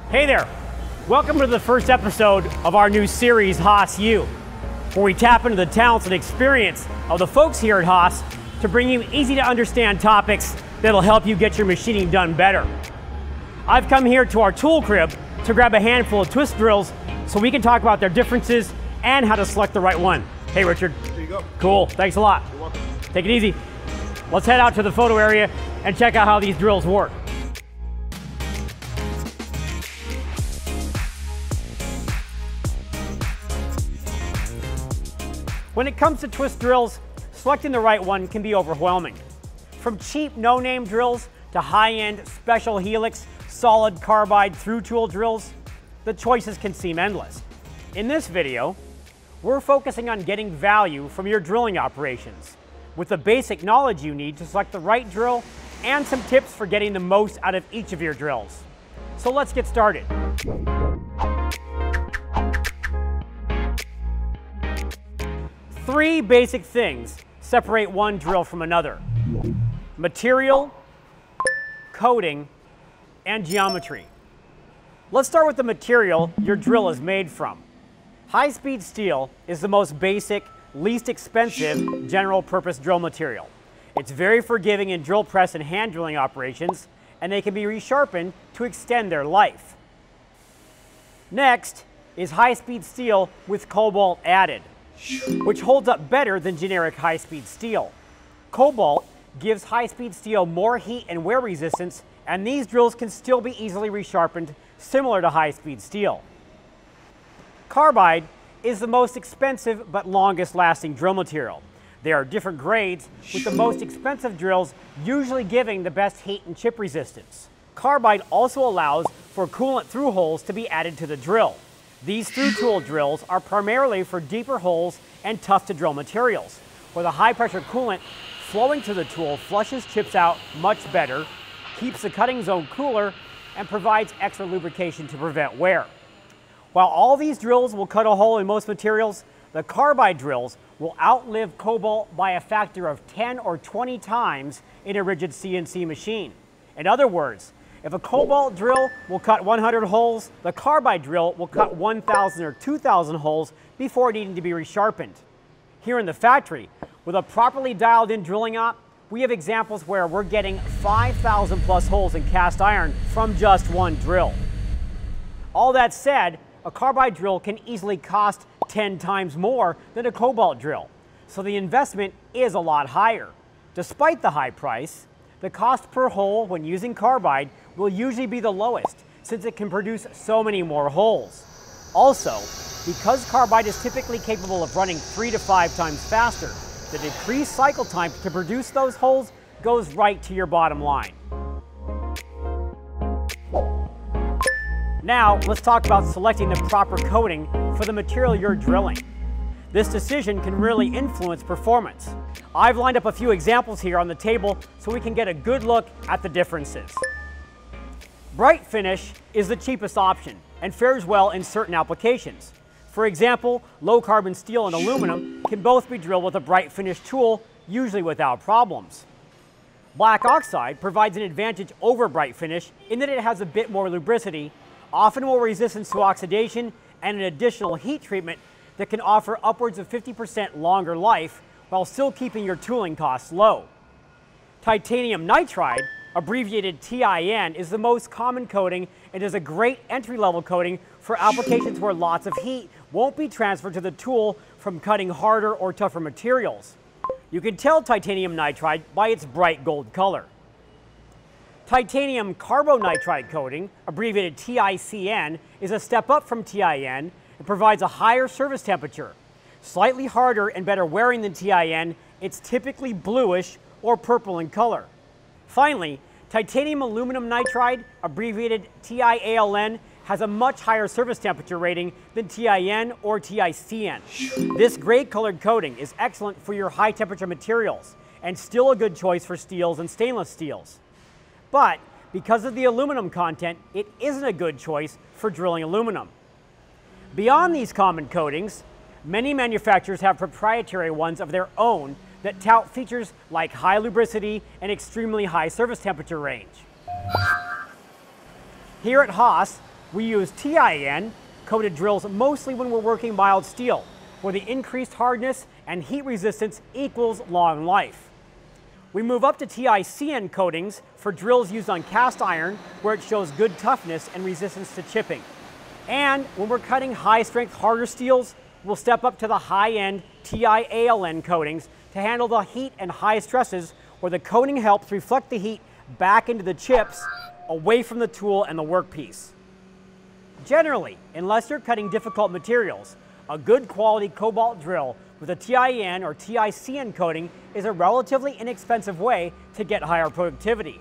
Hey there, welcome to the first episode of our new series, Haas U, where we tap into the talents and experience of the folks here at Haas to bring you easy to understand topics that'll help you get your machining done better. I've come here to our tool crib to grab a handful of twist drills so we can talk about their differences and how to select the right one. Hey Richard. There you go. Cool, thanks a lot. You're welcome. Take it easy. Let's head out to the photo area and check out how these drills work. When it comes to twist drills, selecting the right one can be overwhelming. From cheap no-name drills to high-end special Helix solid carbide through tool drills, the choices can seem endless. In this video, we're focusing on getting value from your drilling operations, with the basic knowledge you need to select the right drill and some tips for getting the most out of each of your drills. So let's get started. Three basic things separate one drill from another: material, coating, and geometry. Let's start with the material your drill is made from. High-speed steel is the most basic, least expensive general purpose drill material. It's very forgiving in drill press and hand drilling operations, and they can be resharpened to extend their life. Next is high-speed steel with cobalt added, which holds up better than generic high-speed steel. Cobalt gives high-speed steel more heat and wear resistance, and these drills can still be easily resharpened, similar to high-speed steel. Carbide is the most expensive but longest-lasting drill material. There are different grades, with the most expensive drills usually giving the best heat and chip resistance. Carbide also allows for coolant through holes to be added to the drill. These through-tool drills are primarily for deeper holes and tough-to-drill materials, where the high-pressure coolant flowing through the tool flushes chips out much better, keeps the cutting zone cooler, and provides extra lubrication to prevent wear. While all these drills will cut a hole in most materials, the carbide drills will outlive cobalt by a factor of 10 or 20 times in a rigid CNC machine. In other words, if a cobalt drill will cut 100 holes, the carbide drill will cut 1,000 or 2,000 holes before needing to be resharpened. Here in the factory, with a properly dialed in drilling op, we have examples where we're getting 5,000 plus holes in cast iron from just one drill. All that said, a carbide drill can easily cost 10 times more than a cobalt drill, so the investment is a lot higher. Despite the high price, the cost per hole when using carbide will usually be the lowest, since it can produce so many more holes. Also, because carbide is typically capable of running 3 to 5 times faster, the decreased cycle time to produce those holes goes right to your bottom line. Now, let's talk about selecting the proper coating for the material you're drilling. This decision can really influence performance. I've lined up a few examples here on the table so we can get a good look at the differences. Bright finish is the cheapest option and fares well in certain applications. For example, low carbon steel and aluminum can both be drilled with a bright finish tool, usually without problems. Black oxide provides an advantage over bright finish in that it has a bit more lubricity, often more resistance to oxidation, and an additional heat treatment that can offer upwards of 50% longer life while still keeping your tooling costs low. Titanium nitride, abbreviated TIN, is the most common coating and is a great entry-level coating for applications where lots of heat won't be transferred to the tool from cutting harder or tougher materials. You can tell titanium nitride by its bright gold color. Titanium carbonitride coating, abbreviated TICN, is a step up from TIN and provides a higher surface temperature. Slightly harder and better wearing than TIN, it's typically bluish or purple in color. Finally, titanium aluminum nitride, abbreviated TIALN, has a much higher surface temperature rating than TIN or TICN. This gray-colored coating is excellent for your high-temperature materials and still a good choice for steels and stainless steels. But because of the aluminum content, it isn't a good choice for drilling aluminum. Beyond these common coatings, many manufacturers have proprietary ones of their own that tout features like high lubricity and extremely high surface temperature range. Here at Haas, We use TIN coated drills mostly when we're working mild steel, where the increased hardness and heat resistance equals long life. We move up to TICN coatings for drills used on cast iron, where it shows good toughness and resistance to chipping. And when we're cutting high-strength, harder steels, we'll step up to the high-end TIALN coatings to handle the heat and high stresses, where the coating helps reflect the heat back into the chips, away from the tool and the workpiece. Generally, unless you're cutting difficult materials, a good quality cobalt drill with a TIN or TICN coating is a relatively inexpensive way to get higher productivity.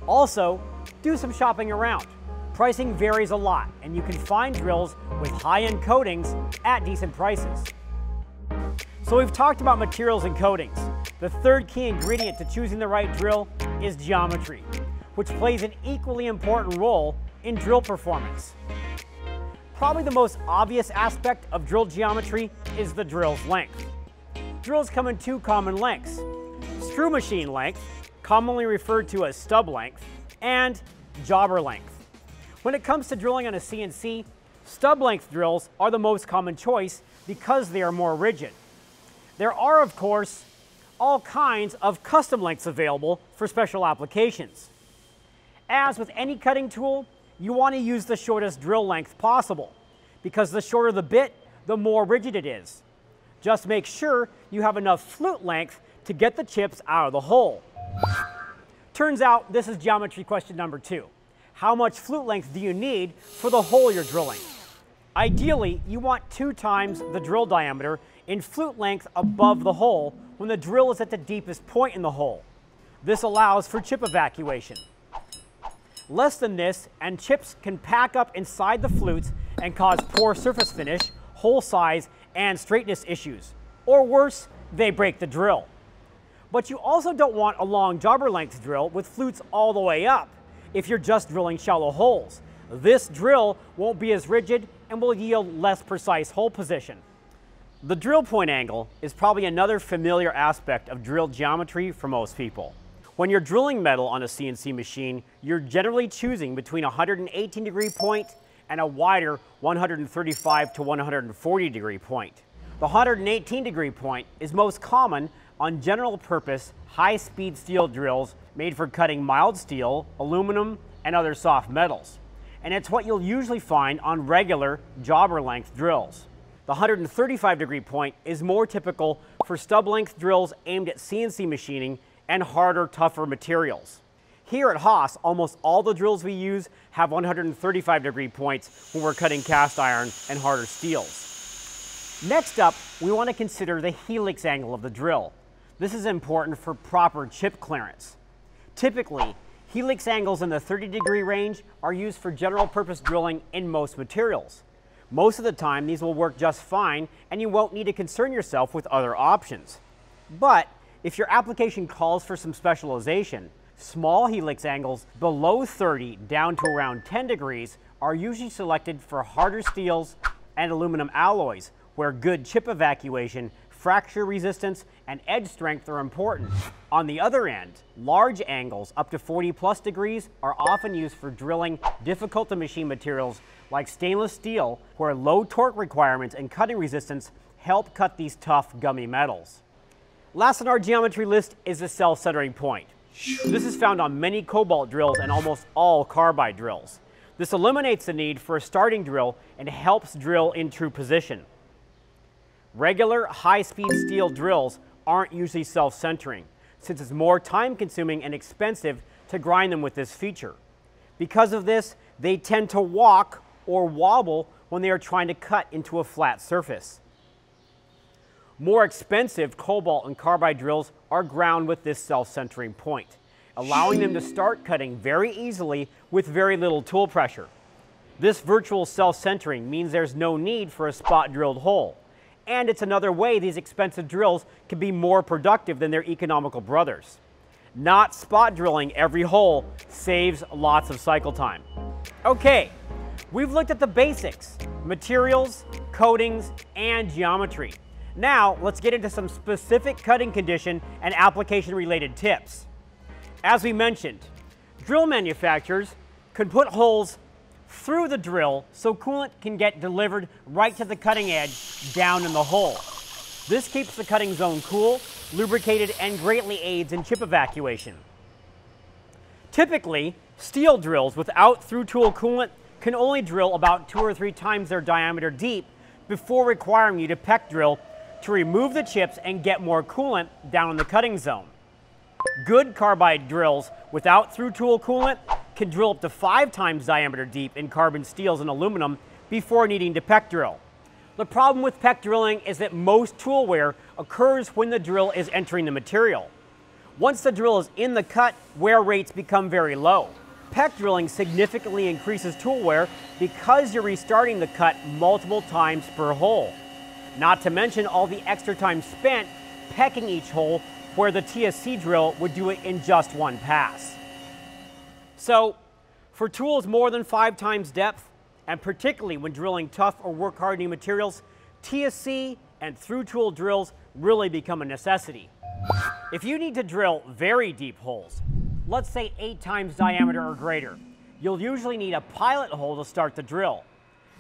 Also, do some shopping around. Pricing varies a lot, and you can find drills with high-end coatings at decent prices. So we've talked about materials and coatings. The third key ingredient to choosing the right drill is geometry, which plays an equally important role in drill performance. Probably the most obvious aspect of drill geometry is the drill's length. Drills come in two common lengths: screw machine length, commonly referred to as stub length, and jobber length. When it comes to drilling on a CNC, stub length drills are the most common choice because they are more rigid. There are, of course, all kinds of custom lengths available for special applications. As with any cutting tool, you want to use the shortest drill length possible, because the shorter the bit, the more rigid it is. Just make sure you have enough flute length to get the chips out of the hole. Turns out this is geometry question number 2. How much flute length do you need for the hole you're drilling? Ideally, you want 2 times the drill diameter in flute length above the hole when the drill is at the deepest point in the hole. This allows for chip evacuation. Less than this, and chips can pack up inside the flutes and cause poor surface finish, hole size, and straightness issues. Or worse, they break the drill. But you also don't want a long jobber length drill with flutes all the way up if you're just drilling shallow holes. This drill won't be as rigid and will yield less precise hole position. The drill point angle is probably another familiar aspect of drill geometry for most people. When you're drilling metal on a CNC machine, you're generally choosing between a 118-degree point and a wider 135 to 140-degree point. The 118-degree point is most common on general-purpose, high-speed steel drills made for cutting mild steel, aluminum, and other soft metals. And it's what you'll usually find on regular jobber-length drills. The 135-degree point is more typical for stub-length drills aimed at CNC machining and harder, tougher materials. Here at Haas, almost all the drills we use have 135-degree points when we're cutting cast iron and harder steels. Next up, we want to consider the helix angle of the drill. This is important for proper chip clearance. Typically, helix angles in the 30-degree range are used for general-purpose drilling in most materials. Most of the time, these will work just fine, and you won't need to concern yourself with other options. But if your application calls for some specialization, small helix angles below 30 down to around 10 degrees are usually selected for harder steels and aluminum alloys, where good chip evacuation, fracture resistance, and edge strength are important. On the other end, large angles up to 40+ degrees are often used for drilling difficult to machine materials like stainless steel, where low torque requirements and cutting resistance help cut these tough, gummy metals. Last on our geometry list is the self-centering point. This is found on many cobalt drills and almost all carbide drills. This eliminates the need for a starting drill and helps drill in true position. Regular high-speed steel drills aren't usually self-centering, since it's more time-consuming and expensive to grind them with this feature. Because of this, they tend to walk or wobble when they are trying to cut into a flat surface. More expensive cobalt and carbide drills are ground with this self-centering point, allowing them to start cutting very easily with very little tool pressure. This virtual self-centering means there's no need for a spot drilled hole, and it's another way these expensive drills can be more productive than their economical brothers. Not spot drilling every hole saves lots of cycle time. Okay, we've looked at the basics: materials, coatings, and geometry. Now, let's get into some specific cutting condition and application-related tips. As we mentioned, drill manufacturers can put holes through the drill so coolant can get delivered right to the cutting edge down in the hole. This keeps the cutting zone cool, lubricated, and greatly aids in chip evacuation. Typically, steel drills without through-tool coolant can only drill about 2 or 3 times their diameter deep before requiring you to peck drill to remove the chips and get more coolant down in the cutting zone. Good carbide drills without through-tool coolant can drill up to 5 times diameter deep in carbon steels and aluminum before needing to peck drill. The problem with peck drilling is that most tool wear occurs when the drill is entering the material. Once the drill is in the cut, wear rates become very low. Peck drilling significantly increases tool wear because you're restarting the cut multiple times per hole. Not to mention all the extra time spent pecking each hole where the TSC drill would do it in just one pass. So, for tools more than 5 times depth, and particularly when drilling tough or work hardening materials, TSC and through-tool drills really become a necessity. If you need to drill very deep holes, let's say 8 times diameter or greater, you'll usually need a pilot hole to start the drill.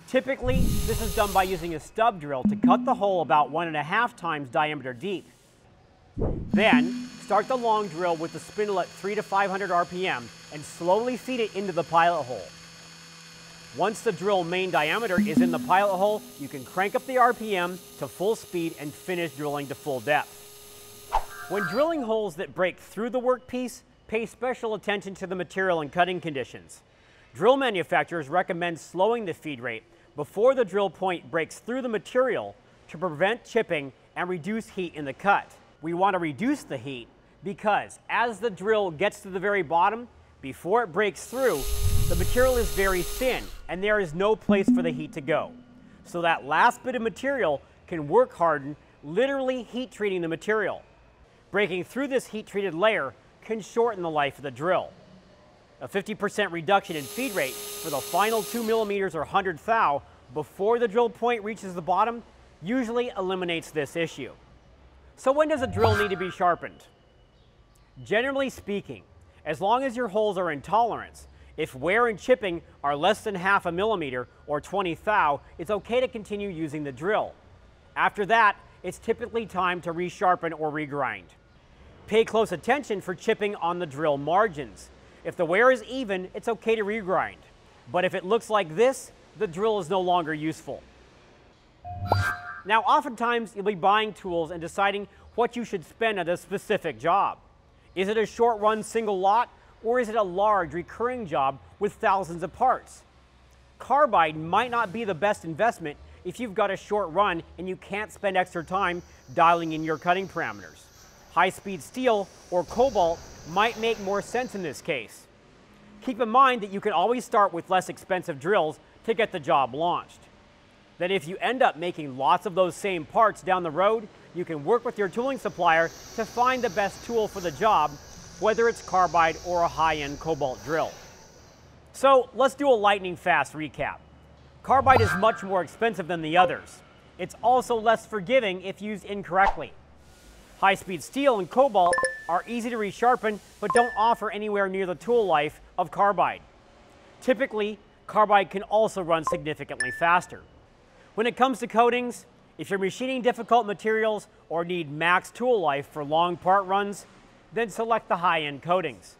Typically, this is done by using a stub drill to cut the hole about 1.5 times diameter deep. Then, start the long drill with the spindle at 300 to 500 RPM and slowly feed it into the pilot hole. Once the drill main diameter is in the pilot hole, you can crank up the RPM to full speed and finish drilling to full depth. When drilling holes that break through the workpiece, pay special attention to the material and cutting conditions. Drill manufacturers recommend slowing the feed rate before the drill point breaks through the material to prevent chipping and reduce heat in the cut. We want to reduce the heat because as the drill gets to the very bottom, before it breaks through, the material is very thin and there is no place for the heat to go. So that last bit of material can work harden, literally heat treating the material. Breaking through this heat treated layer can shorten the life of the drill. A 50% reduction in feed rate for the final 2 millimeters or 100 thou before the drill point reaches the bottom usually eliminates this issue. So when does a drill need to be sharpened? Generally speaking, as long as your holes are in tolerance, if wear and chipping are less than 0.5 millimeter or 20 thou, it's okay to continue using the drill. After that, it's typically time to resharpen or regrind. Pay close attention for chipping on the drill margins. If the wear is even, it's okay to regrind. But if it looks like this, the drill is no longer useful. Now, oftentimes you'll be buying tools and deciding what you should spend on a specific job. Is it a short run single lot, or is it a large recurring job with thousands of parts? Carbide might not be the best investment if you've got a short run and you can't spend extra time dialing in your cutting parameters. High-speed steel or cobalt might make more sense in this case. Keep in mind that you can always start with less expensive drills to get the job launched. Then if you end up making lots of those same parts down the road, you can work with your tooling supplier to find the best tool for the job, whether it's carbide or a high-end cobalt drill. So let's do a lightning fast recap. Carbide is much more expensive than the others. It's also less forgiving if used incorrectly. High-speed steel and cobalt are easy to resharpen, but don't offer anywhere near the tool life of carbide. Typically, carbide can also run significantly faster. When it comes to coatings, if you're machining difficult materials or need max tool life for long part runs, then select the high-end coatings.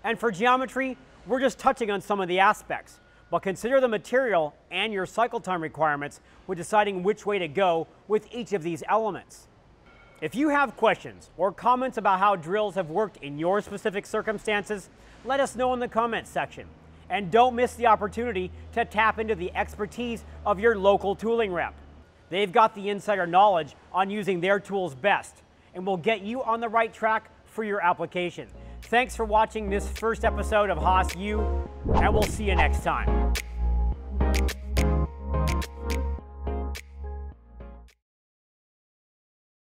And for geometry, we're just touching on some of the aspects, but consider the material and your cycle time requirements when deciding which way to go with each of these elements. If you have questions or comments about how drills have worked in your specific circumstances, let us know in the comments section. And don't miss the opportunity to tap into the expertise of your local tooling rep. They've got the insider knowledge on using their tools best and will get you on the right track for your application. Thanks for watching this first episode of Haas U, and we'll see you next time.